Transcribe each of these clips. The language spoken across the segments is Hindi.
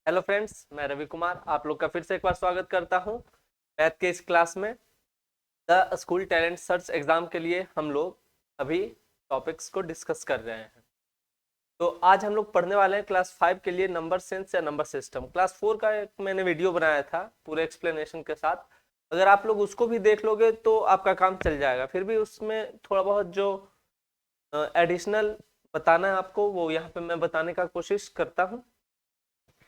हेलो फ्रेंड्स, मैं रवि कुमार आप लोग का फिर से एक बार स्वागत करता हूं मैथ के इस क्लास में। The school talent search exam के लिए हम लोग अभी टॉपिक्स को डिस्कस कर रहे हैं। तो आज हम लोग पढ़ने वाले हैं क्लास 5 के लिए नंबर सेंस या नंबर सिस्टम। क्लास 4 का एक मैंने वीडियो बनाया था पूरे एक्सप्लेनेशन के साथ। अगर आप लोग उसको भी देख लोगे तो आपका काम चल जाएगा। फिर भी उसमें थोड़ा बहुत जो एडिशनल बताना है आपको, वो यहाँ पे मैं बताने का कोशिश करता हूँ।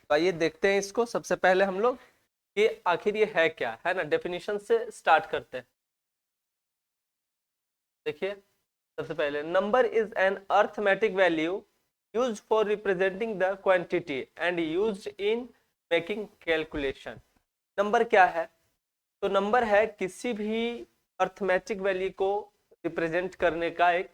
तो आइए देखते हैं इसको। सबसे पहले हम लोग कि आखिर ये है क्या, है ना। डेफिनेशन से स्टार्ट करते हैं। देखिए, सबसे पहले number is an arithmetic value used for representing the quantity and used in making calculation. Number क्या है? तो नंबर है किसी भी अर्थमेटिक वैल्यू को रिप्रेजेंट करने का एक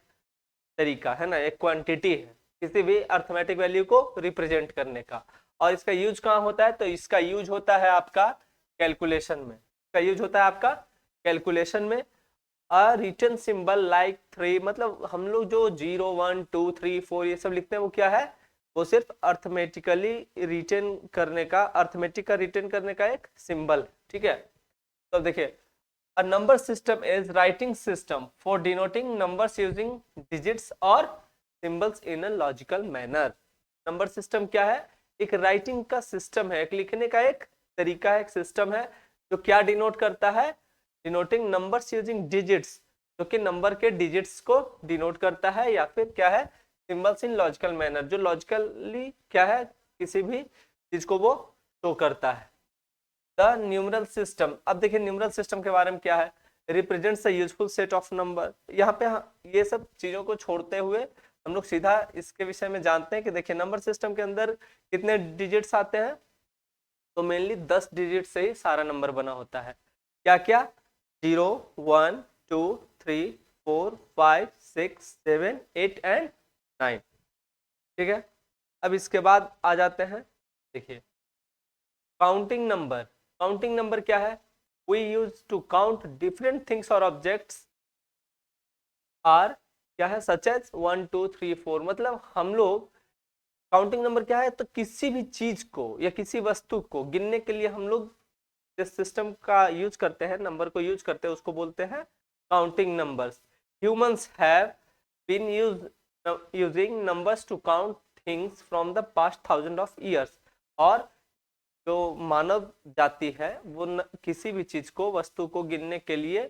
तरीका, है ना। एक क्वांटिटी है किसी भी अर्थमेटिक वैल्यू को रिप्रेजेंट करने का। और इसका यूज कहाँ होता है? तो इसका यूज होता है आपका कैलकुलेशन में। इसका यूज होता है आपका कैलकुलेशन में। अ रिटन सिंबल लाइक 3, मतलब हम लोग जो 0 1 2 3 4 ये सब लिखते हैं, वो क्या है? वो सिर्फ अर्थमेटिकली रिटन करने का, अर्थमेटिक का रिटन करने का एक सिंबल। ठीक है। तो देखिए, a number system is writing system for denoting numbers using digits और symbols in a logical manner। Number system क्या है? एक राइटिंग का सिस्टम है, एक लिखने का एक तरीका है, एक सिस्टम है जो क्या डिनोट करता है? डिनोटिंग नंबर्स यूजिंग डिजिट्स, जो कि नंबर के डिजिट्स को डिनोट करता है, या फिर क्या है? सिंबल्स इन लॉजिकल मैनर, जो लॉजिकली क्या है, किसी भी चीज को वो शो करता है। The numeral system. अब देखिए न्यूमरल सिस्टम के बारे में क्या है। Represents a useful set of number. यहाँ पे ये सब चीजों को छोड़ते हुए हम लोग सीधा इसके विषय में जानते हैं कि देखिए नंबर सिस्टम के अंदर कितने डिजिट्स आते हैं। तो मेनली 10 डिजिट से ही सारा नंबर बना होता है। क्या क्या? 0 1 2 3 4 5 6 7 8 एंड 9। ठीक है। अब इसके बाद आ जाते हैं, देखिए काउंटिंग नंबर। काउंटिंग नंबर क्या है? We use to count different things और ऑब्जेक्ट्स आर क्या है, सच एज 1 2 3 4। मतलब हम लोग काउंटिंग नंबर क्या है? तो किसी भी चीज को या किसी वस्तु को गिनने के लिए हम लोग जिस सिस्टम का यूज करते हैं, नंबर को यूज करते हैं, उसको बोलते हैं counting numbers. Humans have been using numbers to count things from the past thousand of years. और जो मानव जाति है वो किसी भी चीज को, वस्तु को गिनने के लिए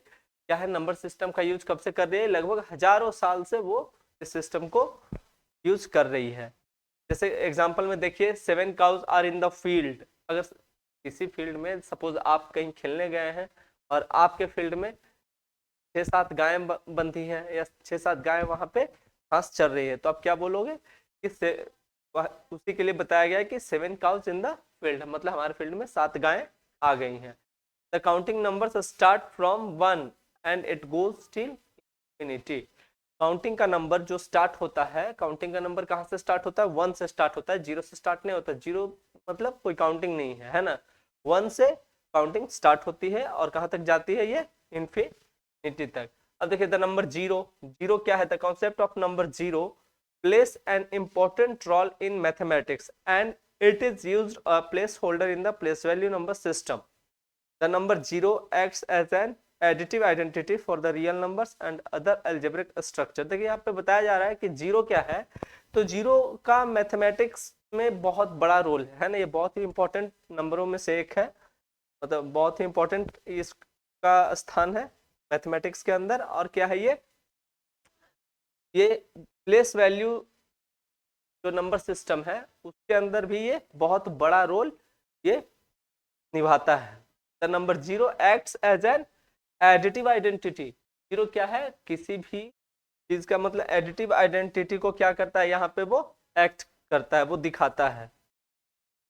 क्या है, नंबर सिस्टम का यूज कब से कर रही है? लगभग हजारों साल से वो इस सिस्टम को यूज कर रही है। जैसे एग्जांपल में देखिए, 7 cows are in the field. अगर किसी फील्ड में सपोज आप कहीं खेलने गए हैं और आपके फील्ड में 6-7 गायें बंधी हैं, या 6-7 गायें वहां पे घास चर रही है, तो आप क्या बोलोगे कि उसी के लिए बताया गया है कि 7 काउज इन द फील्ड, मतलब हमारे फील्ड में 7 गायें आ गई हैं। The counting numbers start from 1 and it goes till infinity. Counting का नंबर जो स्टार्ट होता है, काउंटिंग का नंबर कहाँ से स्टार्ट होता है? 1 से स्टार्ट होता है, 0 से स्टार्ट नहीं होता। 0 मतलब कोई काउंटिंग नहीं है, है ना। 1 से काउंटिंग स्टार्ट होती है और कहाँ तक जाती है? ये इंफिनिटी तक। अब देखिए द नंबर 0। 0 क्या है? The concept of number 0 plays an important role in mathematics and it is used a placeholder in the place value number system. The number 0 acts as an additive identity for the real numbers and other algebraic structure। देखिए यहाँ पे बताया जा रहा है कि 0 क्या है। तो 0 का मैथमेटिक्स में बहुत बड़ा रोल है ना। ये बहुत ही इंपॉर्टेंट नंबरों में से एक है, मतलब बहुत ही इंपॉर्टेंट इसका स्थान है मैथमेटिक्स के अंदर। और क्या है ये प्लेस वैल्यू जो नंबर सिस्टम है उसके अंदर भी ये बहुत बड़ा रोल ये निभाता है। The number 0 acts as an additive identity. 0 क्या है? किसी भी चीज का मतलब एडिटिव आइडेंटिटी को क्या करता है? यहाँ पे वो एक्ट करता है, वो दिखाता है।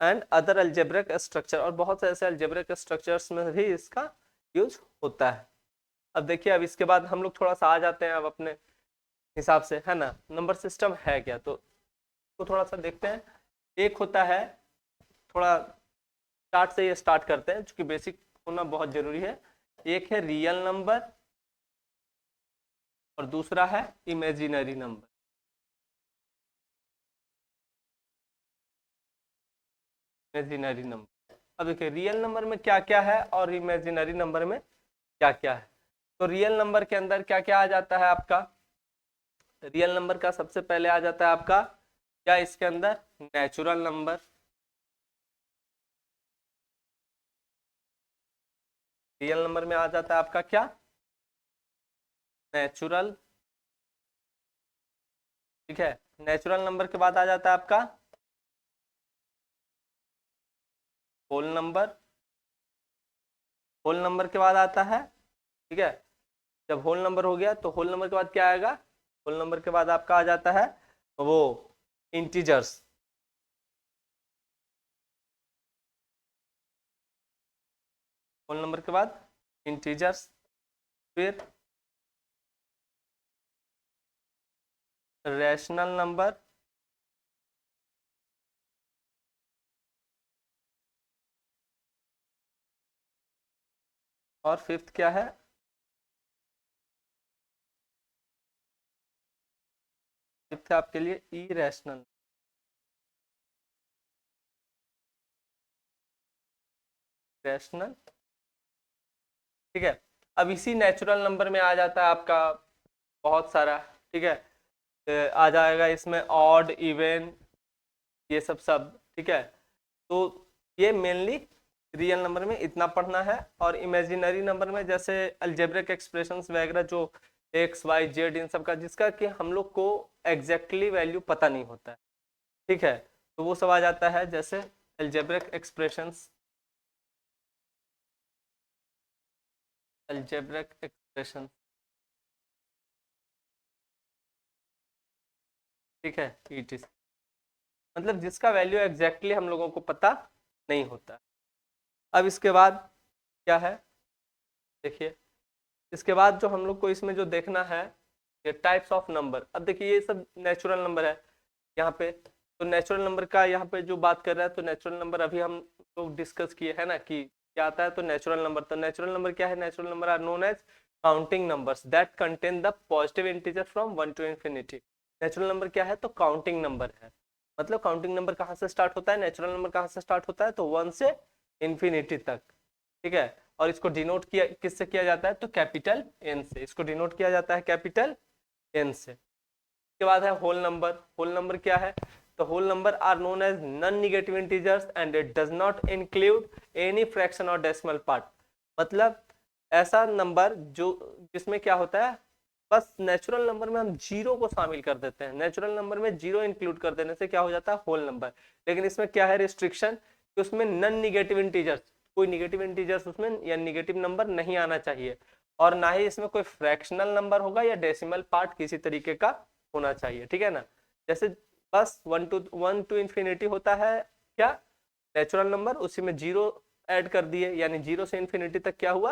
एंड अदर अलजेब्रिक स्ट्रक्चर, और बहुत से ऐसे अलजेब्रिक स्ट्रक्चर्स में भी इसका यूज होता है। अब देखिए, अब इसके बाद हम लोग थोड़ा सा आ जाते हैं अब अपने हिसाब से, है ना। नंबर सिस्टम है क्या, तो थोड़ा सा देखते हैं। एक होता है, थोड़ा स्टार्ट से ये स्टार्ट करते हैं क्योंकि बेसिक होना बहुत जरूरी है। एक है रियल नंबर और दूसरा है इमेजिनरी नंबर। Imaginary number. अब देखिए रियल नंबर में क्या क्या है और इमेजिनरी नंबर में क्या क्या है। तो रियल नंबर के अंदर क्या क्या आ जाता है आपका, रियल नंबर का सबसे पहले आ जाता है आपका क्या इसके अंदर, नेचुरल नंबर। रियल नंबर में आ जाता है आपका क्या, नेचुरल। ठीक है, नेचुरल नंबर के बाद आ जाता है आपका होल नंबर। होल नंबर के बाद आता है, ठीक है, जब होल नंबर हो गया तो होल नंबर के बाद क्या आएगा, होल नंबर के बाद आपका आ जाता है वो इंटीजर्स। होल नंबर के बाद इंटीजर्स, फिर रैशनल नंबर, और फिफ्थ क्या है, फिफ्थ है आपके लिए इरेशनल। रैशनल, ठीक है। अब इसी नेचुरल नंबर में आ जाता है आपका बहुत सारा, ठीक है, आ जाएगा इसमें ऑड इवन, ये सब सब, ठीक है। तो ये मेनली रियल नंबर में इतना पढ़ना है। और इमेजिनरी नंबर में जैसे अलजेब्रिक एक्सप्रेशंस वगैरह जो एक्स वाई जेड इन सब का, जिसका कि हम लोग को एग्जैक्टली वैल्यू पता नहीं होता है, ठीक है, तो वो सब आ जाता है जैसे अलजेब्रिक एक्सप्रेशंस, अलजेब्रिक एक्सप्रेशन, ठीक है, ETC, मतलब जिसका वैल्यू एग्जैक्टली हम लोगों को पता नहीं होता। अब इसके बाद क्या है, देखिए इसके बाद जो हम लोग को इसमें जो देखना है ये टाइप्स ऑफ नंबर। अब देखिए ये सब नेचुरल नंबर है यहाँ पे, तो नेचुरल नंबर का यहाँ पे जो बात कर रहा है, तो नेचुरल नंबर अभी हम लोग डिस्कस किए है ना कि क्या आता है, तो नेचुरल नंबर, तो नेचुरल नंबर क्या है, natural number are known as counting numbers that contain the positive integer from 1 to infinity। Natural number क्या है, तो काउंटिंग नंबर है, मतलब काउंटिंग नंबर कहाँ से स्टार्ट होता है, नेचुरल नंबर कहाँ से स्टार्ट होता है, तो 1 से इन्फिनिटी तक, ठीक है। और इसको डिनोट किया किससे किया जाता है, तो कैपिटल एन से, इसको डिनोट किया जाता है कैपिटल एन से। इसके बाद है होल नंबर। होल नंबर क्या है, तो whole number are known as non negative integers and it does not include any fraction और डेसिमल पार्ट। मतलब ऐसा नंबर जो जिसमें क्या होता है, बस नेचुरल नंबर में हम जीरो को शामिल कर देते हैं, नेचुरल नंबर में जीरो इंक्लूड कर देने से क्या हो जाता है, होल नंबर। लेकिन इसमें क्या है रिस्ट्रिक्शन, कि उसमें नॉन नेगेटिव इंटीजर्स, कोई नेगेटिव इंटीजर्स उसमें या नेगेटिव नंबर नहीं आना चाहिए, और ना ही इसमें कोई फ्रैक्शनल नंबर होगा या डेसिमल पार्ट किसी तरीके का होना चाहिए, ठीक है ना। जैसे बस 1 to infinity होता है क्या, नेचुरल नंबर, उसी में जीरो ऐड कर दिए, यानी जीरो से इन्फिनिटी तक क्या हुआ,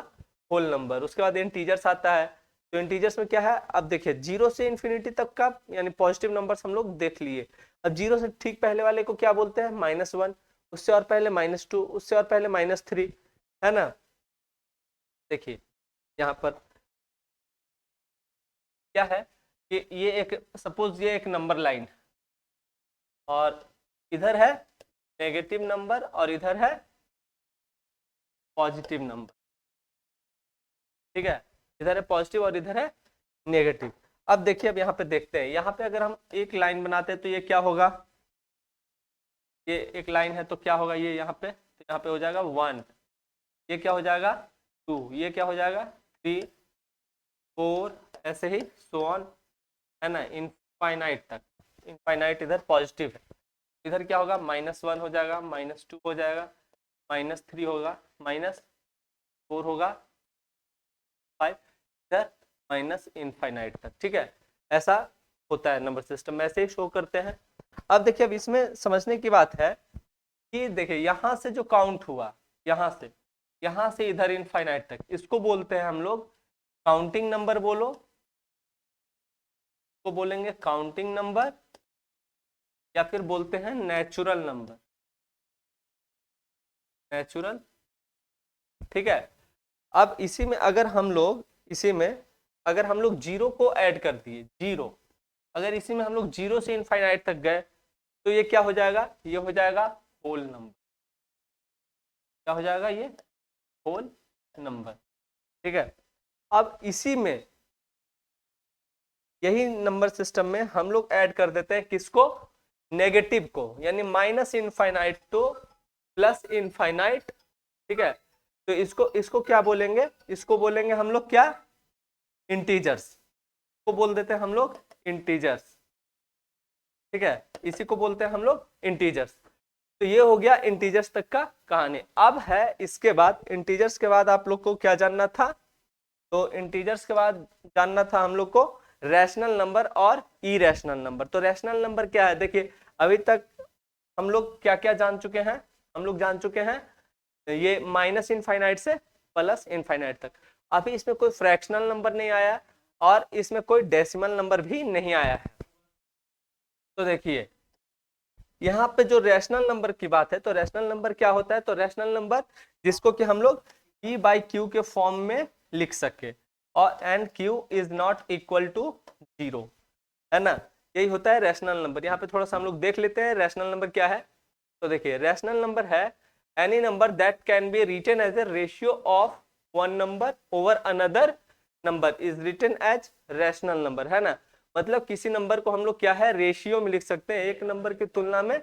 होल नंबर। उसके बाद इंटीजर्स आता है, तो इंटीजर्स में क्या है, अब देखिए जीरो से इन्फिनिटी तक का यानी पॉजिटिव नंबर्स हम लोग देख लिए। अब जीरो से ठीक पहले वाले को क्या बोलते हैं, -1, उससे और पहले -2, उससे और पहले -3, है ना। देखिए यहाँ पर क्या है कि ये एक, सपोज ये एक नंबर लाइन, और इधर है नेगेटिव नंबर और इधर है पॉजिटिव नंबर, ठीक है, इधर है पॉजिटिव और इधर है नेगेटिव। अब देखिए, अब यहाँ पे देखते हैं, यहाँ पे अगर हम एक लाइन बनाते हैं तो ये क्या होगा, ये एक लाइन है तो क्या होगा, ये यहाँ पे, तो यहाँ पे हो जाएगा 1, ये क्या हो जाएगा 2, ये क्या हो जाएगा 3, 4, ऐसे ही सो ऑन, है ना, इनफाइनाइट तक। इनफाइनाइट इधर पॉजिटिव है, इधर क्या होगा, -1 हो जाएगा, -2 हो जाएगा, -3 होगा, -4 होगा, 5, इधर माइनस इनफाइनाइट तक, ठीक है। ऐसा होता है नंबर सिस्टम, ऐसे ही शो करते हैं। अब देखिए, अब इसमें समझने की बात है कि देखिए यहाँ से जो काउंट हुआ, यहाँ से इधर इनफाइनाइट तक, इसको बोलते हैं हम लोग काउंटिंग नंबर, बोलो को बोलेंगे काउंटिंग नंबर, या फिर बोलते हैं नेचुरल नंबर, नेचुरल, ठीक है। अब इसी में अगर हम लोग जीरो को ऐड कर दिए, जीरो, अगर इसी में हम लोग जीरो से इनफाइनाइट तक गए, तो ये क्या हो जाएगा, ये हो जाएगा होल नंबर, क्या हो जाएगा, ये होल नंबर। ठीक है, अब इसी में यही नंबर सिस्टम में हम लोग ऐड कर देते हैं किसको, नेगेटिव को, यानी minus infinite two plus infinite. ठीक है, तो इसको इसको क्या बोलेंगे, इसको बोलेंगे हम लोग क्या, इंटीजर्स को बोल देते हैं हम लोग इंटीजर्स। ठीक है, इसी को बोलते हैं हम लोग इंटीजर्स। तो ये हो गया इंटीजर्स तक का कहानी। अब है इसके बाद, इंटीजर्स के बाद आप लोग को क्या जानना था, तो इंटीजर्स के बाद जानना था हम लोग को रैशनल नंबर और इरेशनल नंबर। तो रैशनल नंबर क्या है, देखिए अभी तक हम लोग क्या क्या जान चुके हैं, हम लोग जान चुके हैं ये माइनस इनफाइनाइट से प्लस इनफाइनाइट तक। अभी इसमें कोई फ्रैक्शनल नंबर नहीं आया और इसमें कोई डेसिमल नंबर भी नहीं आया है। तो देखिए यहाँ पे जो रैशनल नंबर की बात है, तो रैशनल नंबर क्या होता है, तो रैशनल नंबर जिसको कि हम लोग p बाई क्यू के फॉर्म में लिख सके और and q is not equal to 0, है ना, यही होता है रैशनल नंबर। यहाँ पे थोड़ा सा हम लोग देख लेते हैं रैशनल नंबर क्या है। तो देखिए रैशनल नंबर है any number that can be written as a ratio of one number over another number is written as rational number, है ना। मतलब किसी नंबर को हम लोग क्या है, रेशियो में लिख सकते हैं, एक नंबर की तुलना में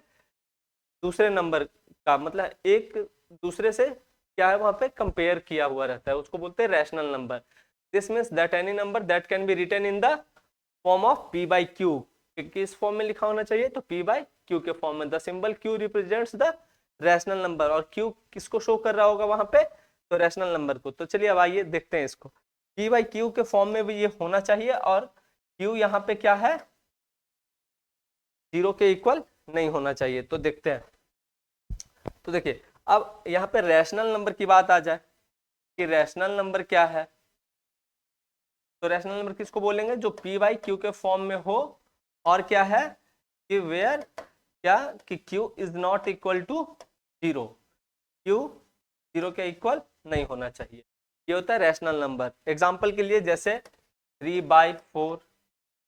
दूसरे नंबर का, मतलब एक दूसरे से क्या है वहां पे कंपेयर किया हुआ रहता है, उसको बोलते हैं rational number. This means that any number that can be written in the form of p by q, किस फॉर्म में लिखा होना चाहिए, तो p बाई क्यू के फॉर्म में। The symbol q represents the rational number, और q किसको शो कर रहा होगा वहां पे, तो रैशनल नंबर को। तो चलिए अब आइए देखते हैं इसको, p बाई क्यू के फॉर्म में भी ये होना चाहिए और q यहाँ पे क्या है, 0 के इक्वल नहीं होना चाहिए। तो देखते हैं, तो देखिए अब यहाँ पे रैशनल नंबर की बात आ जाए कि रैशनल नंबर क्या है, तो रैशनल नंबर किसको बोलेंगे, जो p बाई क्यू के फॉर्म में हो और क्या है कि वेयर क्या कि q is not equal to 0, q 0 के इक्वल नहीं होना चाहिए, ये होता है रैशनल नंबर। एग्जाम्पल के लिए जैसे 3/4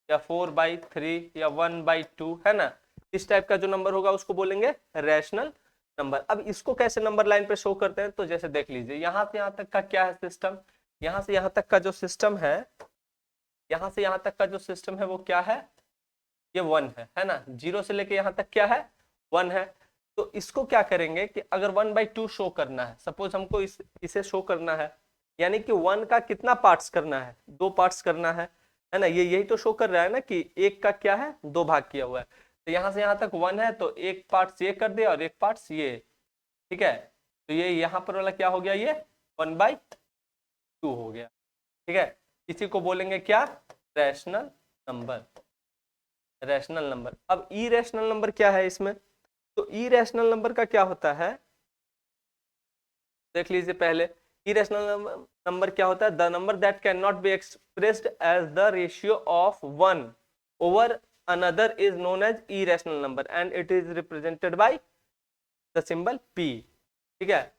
या 4/3 या 1/2, है ना, इस टाइप का जो नंबर होगा उसको बोलेंगे रैशनल नंबर। अब इसको कैसे नंबर लाइन पे शो करते हैं, तो जैसे देख लीजिए यहाँ से यहाँ तक का क्या है सिस्टम, यहाँ से यहाँ तक का जो सिस्टम है, यहाँ से यहाँ तक का जो सिस्टम है वो क्या है, ये 1 है ना, 0 से लेके यहाँ तक क्या है 1 है। तो इसको क्या करेंगे कि अगर 1/2 शो करना है, सपोज हमको इसे शो करना है, यानी कि 1 का कितना पार्ट्स करना है, 2 पार्ट्स करना है ना, ये यही तो शो कर रहा है ना कि एक का क्या है 2 भाग किया हुआ है। तो यहाँ से यहाँ तक 1 है तो एक पार्ट्स ये कर दिया और एक पार्ट्स ये, ठीक है, तो ये यहाँ पर वाला क्या हो गया, ये 1/2 हो गया। ठीक है, इसी को बोलेंगे क्या, रैशनल नंबर, रैशनल नंबर। अब इरेशनल नंबर क्या है इसमें, तो इरेशनल नंबर का क्या होता है, देख लीजिए पहले। इरेशनल नंबर क्या होता है, the number that can not be expressed as the ratio of 1 over another is known as irrational number and it is represented by the symbol p। ठीक है,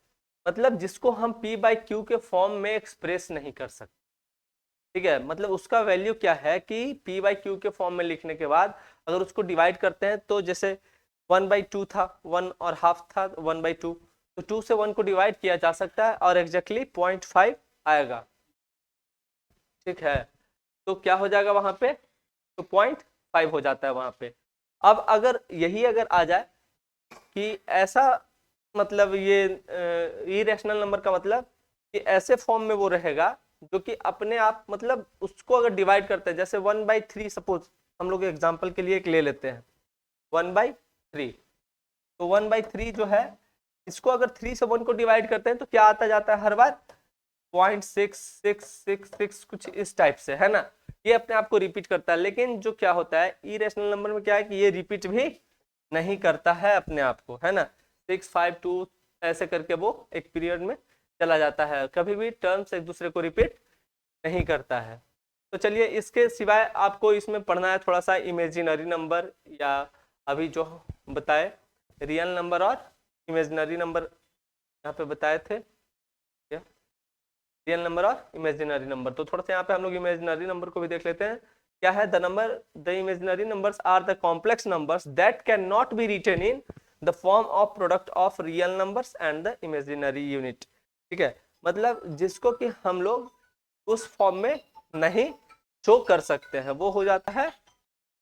मतलब जिसको हम p बाई क्यू के फॉर्म में एक्सप्रेस नहीं कर सकते। ठीक है, मतलब उसका वैल्यू क्या है कि p बाई क्यू के फॉर्म में लिखने के बाद अगर उसको डिवाइड करते हैं, तो जैसे 1/2 था, 1.5 था 1/2, तो 2 से 1 को डिवाइड किया जा सकता है और एग्जैक्टली 0.5 आएगा। ठीक है, तो क्या हो जाएगा वहां पे, तो 0.5 हो जाता है वहां पे। अब अगर यही अगर आ जाए कि ऐसा, मतलब ये इरेशनल नंबर का मतलब कि ऐसे फॉर्म में वो रहेगा जो कि अपने आप, मतलब उसको अगर डिवाइड करते हैं, जैसे 1/3, सपोज हम लोग एग्जांपल के लिए एक ले लेते हैं 1/3, तो 1/3 जो है, इसको अगर 3 से 1 को डिवाइड करते हैं तो क्या आता जाता है हर बार 0.6666 कुछ इस टाइप से, है ना, ये अपने आप को रिपीट करता है। लेकिन जो क्या होता है इरेशनल नंबर में क्या है कि ये रिपीट भी नहीं करता है अपने आप को, है ना, 652 ऐसे करके वो एक पीरियड में चला जाता है, कभी भी टर्म्स एक दूसरे को रिपीट नहीं करता है। तो चलिए इसके सिवाय आपको इसमें पढ़ना है थोड़ा सा इमेजिनरी नंबर, या अभी जो बताए रियल नंबर और इमेजिनरी नंबर यहाँ पे बताए थे, रियल नंबर और इमेजिनरी नंबर। तो थोड़ा सा यहाँ पे हम लोग इमेजिनरी नंबर को भी देख लेते हैं। क्या है, the imaginary numbers are the complex numbers that can not be written in the form of product of real numbers and the imaginary unit. ठीक है, मतलब जिसको कि हम लोग उस फॉर्म में नहीं शो कर सकते हैं वो हो जाता है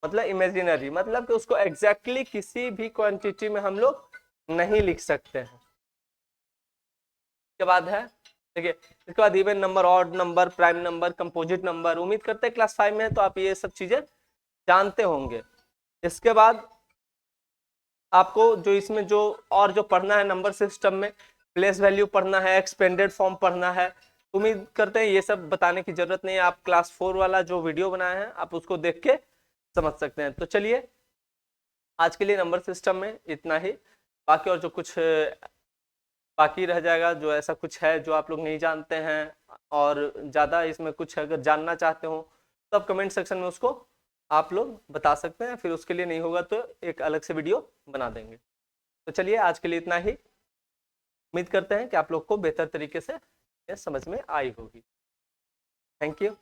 मतलब इमेजिनरी, मतलब कि उसको एग्जैक्टली किसी भी क्वांटिटी में हम लोग नहीं लिख सकते हैं। इसके बाद है, देखिए इसके बाद even number, odd number, prime number, composite number. उम्मीद करते हैं क्लास 5 में है तो आप ये सब चीजें जानते होंगे। इसके बाद आपको जो इसमें जो और जो पढ़ना है नंबर सिस्टम में, प्लेस वैल्यू पढ़ना है, एक्सपेंडेड फॉर्म पढ़ना है। उम्मीद करते हैं ये सब बताने की जरूरत नहीं है, आप क्लास 4 वाला जो वीडियो बनाया है आप उसको देख के समझ सकते हैं। तो चलिए आज के लिए नंबर सिस्टम में इतना ही, बाकी और जो कुछ बाकी रह जाएगा, जो ऐसा कुछ है जो आप लोग नहीं जानते हैं और ज़्यादा इसमें कुछ अगर जानना चाहते हो तो आप कमेंट सेक्शन में उसको आप लोग बता सकते हैं, फिर उसके लिए नहीं होगा तो एक अलग से वीडियो बना देंगे। तो चलिए आज के लिए इतना ही। उम्मीद करते हैं कि आप लोग को बेहतर तरीके से ये समझ में आई होगी। Thank you.